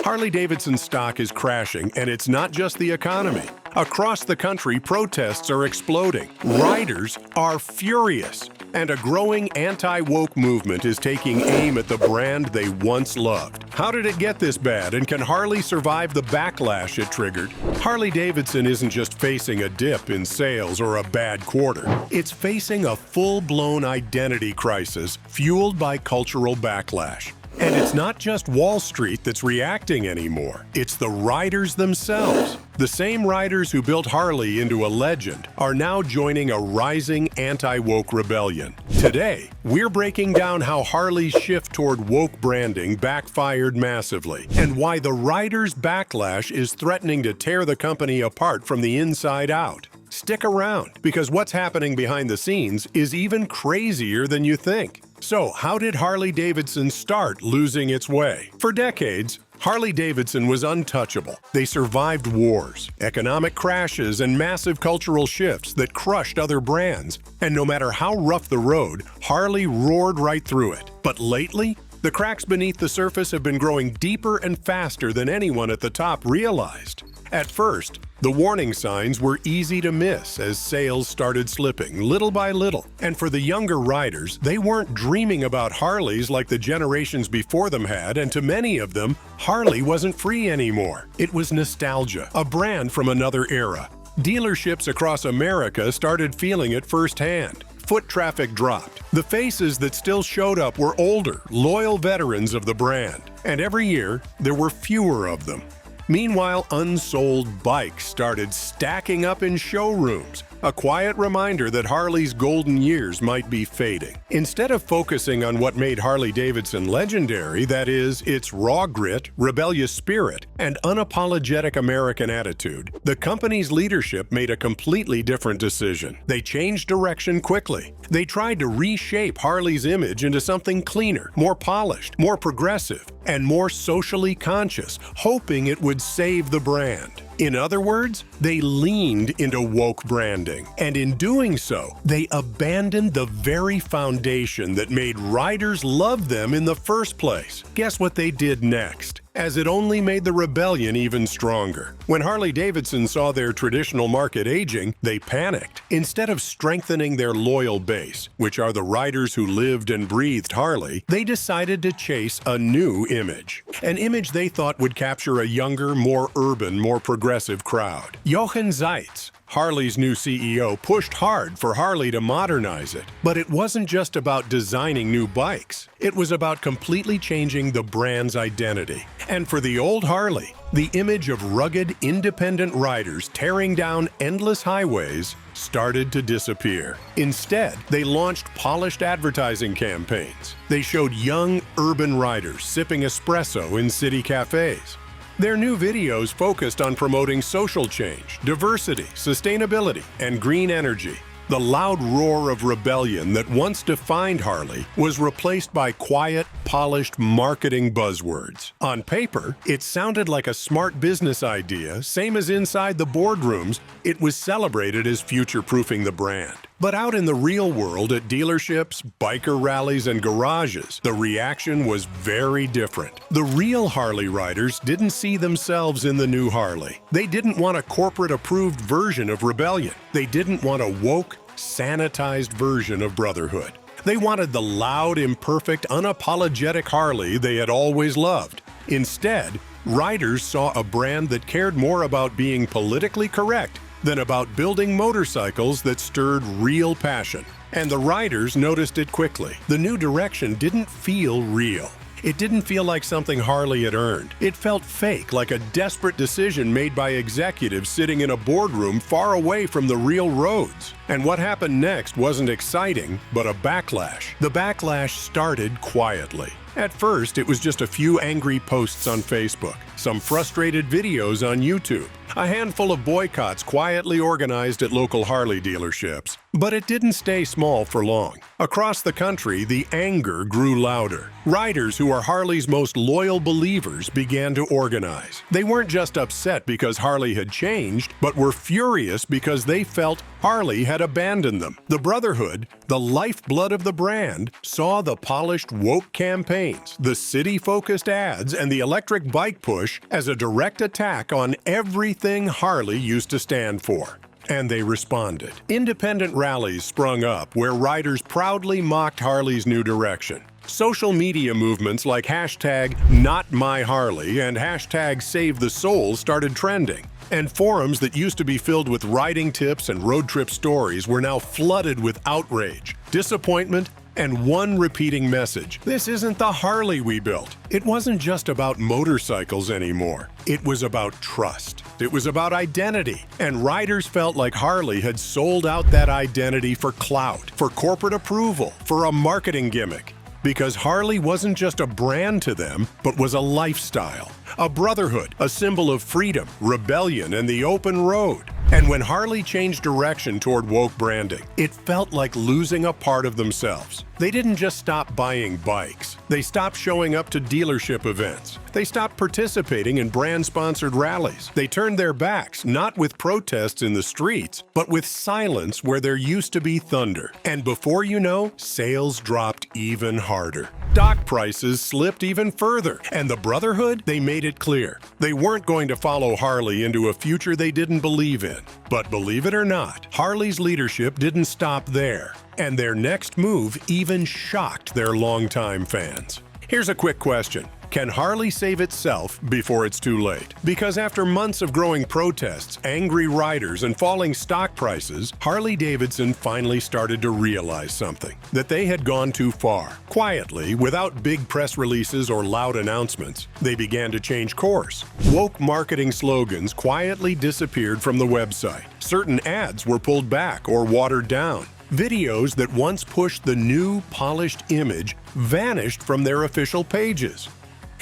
Harley Davidson stock is crashing, and it's not just the economy. Across the country, protests are exploding. Riders are furious. And a growing anti-woke movement is taking aim at the brand they once loved. How did it get this bad, and can Harley survive the backlash it triggered? Harley Davidson isn't just facing a dip in sales or a bad quarter. It's facing a full-blown identity crisis fueled by cultural backlash. And it's not just Wall Street that's reacting anymore. It's the riders themselves. The same riders who built Harley into a legend are now joining a rising anti-woke rebellion. Today, we're breaking down how Harley's shift toward woke branding backfired massively, and why the riders' backlash is threatening to tear the company apart from the inside out. Stick around, because what's happening behind the scenes is even crazier than you think. So, how did Harley Davidson start losing its way? For decades, Harley Davidson was untouchable. They survived wars, economic crashes, and massive cultural shifts that crushed other brands. And no matter how rough the road, Harley roared right through it. But lately, the cracks beneath the surface have been growing deeper and faster than anyone at the top realized. At first, the warning signs were easy to miss as sales started slipping little by little. And for the younger riders, they weren't dreaming about Harleys like the generations before them had, and to many of them, Harley wasn't free anymore. It was nostalgia, a brand from another era. Dealerships across America started feeling it firsthand. Foot traffic dropped. The faces that still showed up were older, loyal veterans of the brand. And every year, there were fewer of them. Meanwhile, unsold bikes started stacking up in showrooms, a quiet reminder that Harley's golden years might be fading. Instead of focusing on what made Harley Davidson legendary, that is, its raw grit, rebellious spirit, and unapologetic American attitude, the company's leadership made a completely different decision. They changed direction quickly. They tried to reshape Harley's image into something cleaner, more polished, more progressive, and more socially conscious, hoping it would save the brand. In other words, they leaned into woke branding, and in doing so, they abandoned the very foundation that made riders love them in the first place. Guess what they did next? As it only made the rebellion even stronger. When Harley Davidson saw their traditional market aging, they panicked. Instead of strengthening their loyal base, which are the riders who lived and breathed Harley, they decided to chase a new image. An image they thought would capture a younger, more urban, more progressive crowd. Jochen Zeitz, Harley's new CEO, pushed hard for Harley to modernize it. But it wasn't just about designing new bikes. It was about completely changing the brand's identity. And for the old Harley, the image of rugged, independent riders tearing down endless highways started to disappear. Instead, they launched polished advertising campaigns. They showed young, urban riders sipping espresso in city cafes. Their new videos focused on promoting social change, diversity, sustainability, and green energy. The loud roar of rebellion that once defined Harley was replaced by quiet, polished marketing buzzwords. On paper, it sounded like a smart business idea, same as inside the boardrooms, it was celebrated as future-proofing the brand. But out in the real world, at dealerships, biker rallies, and garages, the reaction was very different. The real Harley riders didn't see themselves in the new Harley. They didn't want a corporate-approved version of rebellion. They didn't want a woke, sanitized version of brotherhood. They wanted the loud, imperfect, unapologetic Harley they had always loved. Instead, riders saw a brand that cared more about being politically correct than about building motorcycles that stirred real passion. And the riders noticed it quickly. The new direction didn't feel real. It didn't feel like something Harley had earned. It felt fake, like a desperate decision made by executives sitting in a boardroom far away from the real roads. And what happened next wasn't exciting, but a backlash. The backlash started quietly. At first, it was just a few angry posts on Facebook, some frustrated videos on YouTube, a handful of boycotts quietly organized at local Harley dealerships. But it didn't stay small for long. Across the country, the anger grew louder. Riders who are Harley's most loyal believers began to organize. They weren't just upset because Harley had changed, but were furious because they felt Harley had abandoned them. The Brotherhood, the lifeblood of the brand, saw the polished woke campaign campaigns, the city-focused ads, and the electric bike push as a direct attack on everything Harley used to stand for. And they responded. Independent rallies sprung up where riders proudly mocked Harley's new direction. Social media movements like hashtag #NotMyHarley and hashtag #SaveTheSoul started trending. And forums that used to be filled with riding tips and road trip stories were now flooded with outrage, disappointment, and one repeating message: this isn't the Harley we built. It wasn't just about motorcycles anymore. It was about trust. It was about identity. And riders felt like Harley had sold out that identity for clout, for corporate approval, for a marketing gimmick. Because Harley wasn't just a brand to them, but was a lifestyle, a brotherhood, a symbol of freedom, rebellion, and the open road. And when Harley changed direction toward woke branding, it felt like losing a part of themselves. They didn't just stop buying bikes. They stopped showing up to dealership events. They stopped participating in brand-sponsored rallies. They turned their backs, not with protests in the streets, but with silence where there used to be thunder. And before you know, sales dropped even harder. Stock prices slipped even further. And the Brotherhood, they made it clear. They weren't going to follow Harley into a future they didn't believe in. But believe it or not, Harley's leadership didn't stop there. And their next move even shocked their longtime fans. Here's a quick question. Can Harley save itself before it's too late? Because after months of growing protests, angry riders, and falling stock prices, Harley Davidson finally started to realize something: that they had gone too far. Quietly, without big press releases or loud announcements, they began to change course. Woke marketing slogans quietly disappeared from the website. Certain ads were pulled back or watered down. Videos that once pushed the new, polished image vanished from their official pages.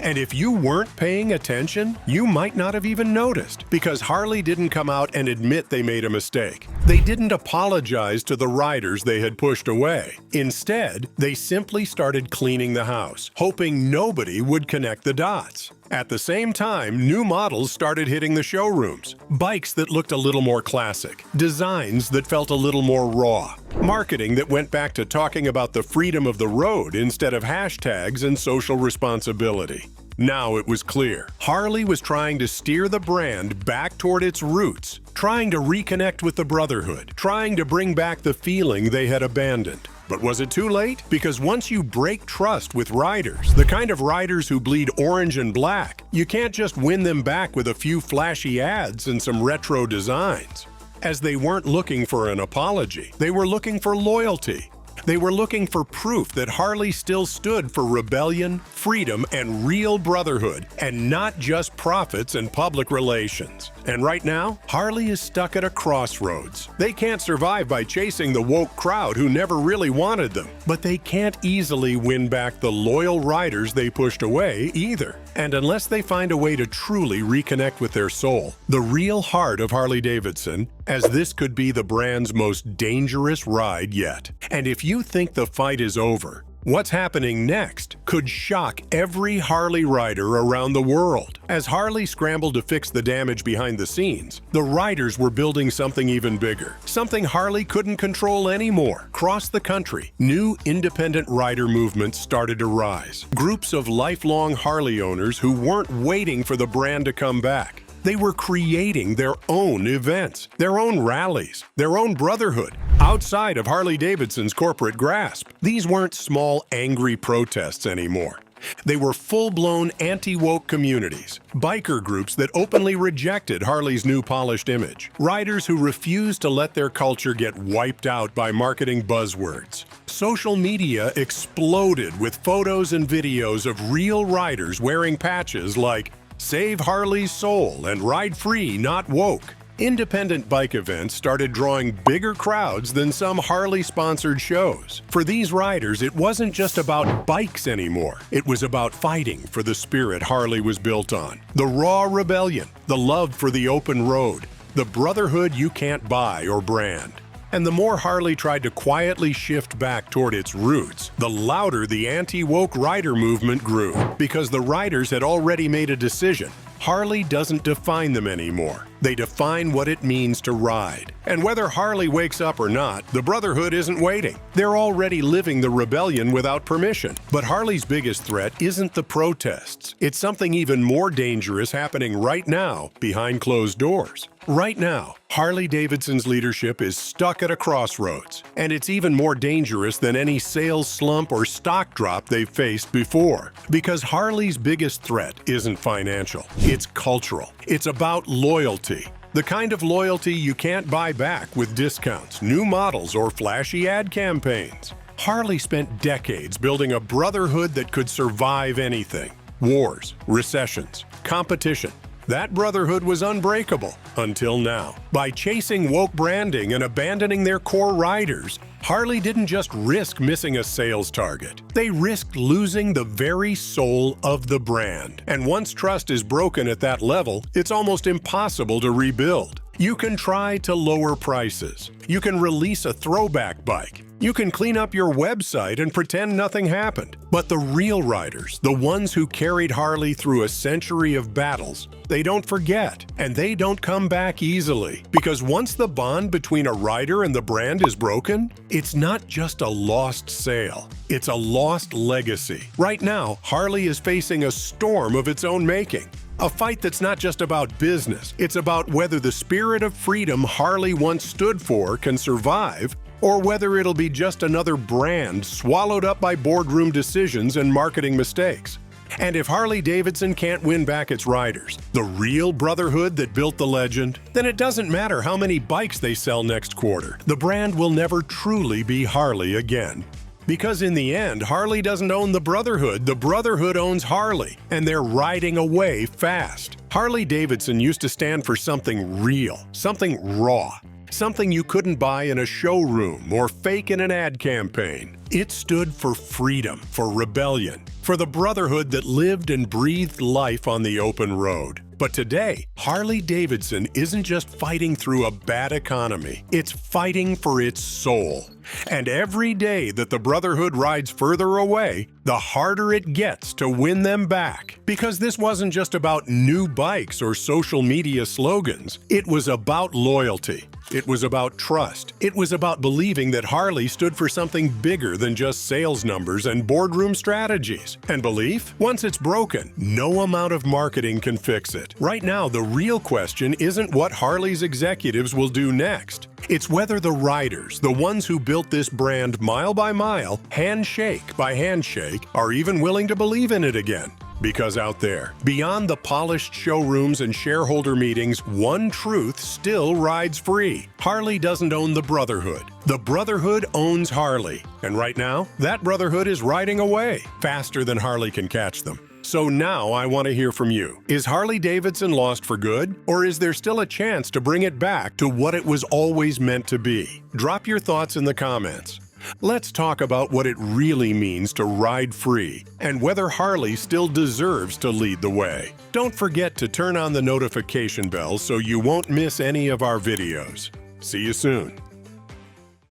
And if you weren't paying attention, you might not have even noticed, because Harley didn't come out and admit they made a mistake. They didn't apologize to the riders they had pushed away. Instead, they simply started cleaning the house, hoping nobody would connect the dots. At the same time, new models started hitting the showrooms. Bikes that looked a little more classic, designs that felt a little more raw, marketing that went back to talking about the freedom of the road instead of hashtags and social responsibility. Now it was clear. Harley was trying to steer the brand back toward its roots, trying to reconnect with the Brotherhood, trying to bring back the feeling they had abandoned. But was it too late? Because once you break trust with riders, the kind of riders who bleed orange and black, you can't just win them back with a few flashy ads and some retro designs. As they weren't looking for an apology, they were looking for loyalty. They were looking for proof that Harley still stood for rebellion, freedom, and real brotherhood, and not just profits and public relations. And right now, Harley is stuck at a crossroads. They can't survive by chasing the woke crowd who never really wanted them, but they can't easily win back the loyal riders they pushed away either. And unless they find a way to truly reconnect with their soul, the real heart of Harley Davidson, as this could be the brand's most dangerous ride yet. And if you think the fight is over, what's happening next could shock every Harley rider around the world. As Harley scrambled to fix the damage behind the scenes, the riders were building something even bigger, something Harley couldn't control anymore. Across the country, new independent rider movements started to rise. Groups of lifelong Harley owners who weren't waiting for the brand to come back. They were creating their own events, their own rallies, their own brotherhood, outside of Harley Davidson's corporate grasp. These weren't small, angry protests anymore. They were full-blown anti-woke communities, biker groups that openly rejected Harley's new polished image, riders who refused to let their culture get wiped out by marketing buzzwords. Social media exploded with photos and videos of real riders wearing patches like "Save Harley's Soul" and "Ride Free, Not Woke." Independent bike events started drawing bigger crowds than some Harley-sponsored shows. For these riders, it wasn't just about bikes anymore. It was about fighting for the spirit Harley was built on. The raw rebellion, the love for the open road, the brotherhood you can't buy or brand. And the more Harley tried to quietly shift back toward its roots, the louder the anti-woke rider movement grew, because the riders had already made a decision. Harley doesn't define them anymore. They define what it means to ride. And whether Harley wakes up or not, the Brotherhood isn't waiting. They're already living the rebellion without permission. But Harley's biggest threat isn't the protests. It's something even more dangerous happening right now behind closed doors. Right now, Harley Davidson's leadership is stuck at a crossroads, and it's even more dangerous than any sales slump or stock drop they've faced before. Because Harley's biggest threat isn't financial, it's cultural. It's about loyalty. The kind of loyalty you can't buy back with discounts, new models, or flashy ad campaigns. Harley spent decades building a brotherhood that could survive anything. Wars, recessions, competition. That brotherhood was unbreakable until now. By chasing woke branding and abandoning their core riders, Harley didn't just risk missing a sales target. They risked losing the very soul of the brand. And once trust is broken at that level, it's almost impossible to rebuild. You can try to lower prices. You can release a throwback bike. You can clean up your website and pretend nothing happened. But the real riders, the ones who carried Harley through a century of battles, they don't forget, and they don't come back easily. Because once the bond between a rider and the brand is broken, it's not just a lost sale, it's a lost legacy. Right now, Harley is facing a storm of its own making. A fight that's not just about business, it's about whether the spirit of freedom Harley once stood for can survive, or whether it'll be just another brand swallowed up by boardroom decisions and marketing mistakes. And if Harley Davidson can't win back its riders, the real brotherhood that built the legend, then it doesn't matter how many bikes they sell next quarter. The brand will never truly be Harley again. Because in the end, Harley doesn't own the Brotherhood owns Harley, and they're riding away fast. Harley Davidson used to stand for something real, something raw, something you couldn't buy in a showroom or fake in an ad campaign. It stood for freedom, for rebellion, for the brotherhood that lived and breathed life on the open road. But today, Harley Davidson isn't just fighting through a bad economy, it's fighting for its soul. And every day that the brotherhood rides further away, the harder it gets to win them back. Because this wasn't just about new bikes or social media slogans, it was about loyalty. It was about trust. It was about believing that Harley stood for something bigger than just sales numbers and boardroom strategies. And belief? Once it's broken, no amount of marketing can fix it. Right now, the real question isn't what Harley's executives will do next. It's whether the riders, the ones who built this brand mile by mile, handshake by handshake, are even willing to believe in it again. Because out there, beyond the polished showrooms and shareholder meetings, one truth still rides free. Harley doesn't own the Brotherhood. The Brotherhood owns Harley. And right now, that Brotherhood is riding away faster than Harley can catch them. So now I want to hear from you. Is Harley Davidson lost for good? Or is there still a chance to bring it back to what it was always meant to be? Drop your thoughts in the comments. Let's talk about what it really means to ride free and whether Harley still deserves to lead the way. Don't forget to turn on the notification bell so you won't miss any of our videos. See you soon.